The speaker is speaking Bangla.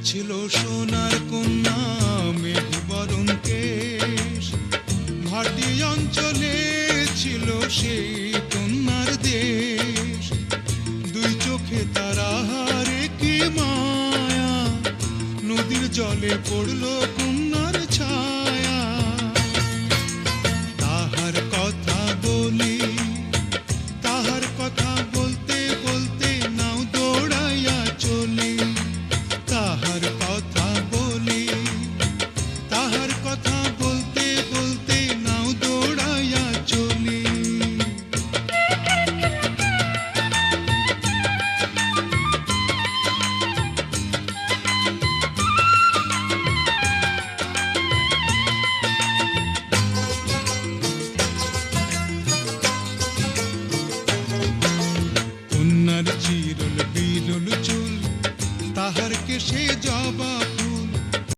ছিল সোনার কন্যা মেঘ বরণ কেশ, ভাটি অঞ্চলে ছিল সেই কন্যার দেশ। দুই চোখে তারা হারে কি মায়া, নদীর জলে পড়ল কন্যার ছায়া। তাহার কথা বলি, তাহার কথা বলতে বলতে নাও দৌড়াইয়া চলি। তাহার কথা বলি, তাহার কথা বলতে বলতে নাও দৌড়াইয়া চলি। কন্যার চিরল বিরল চুল, তাহার কেশে জবা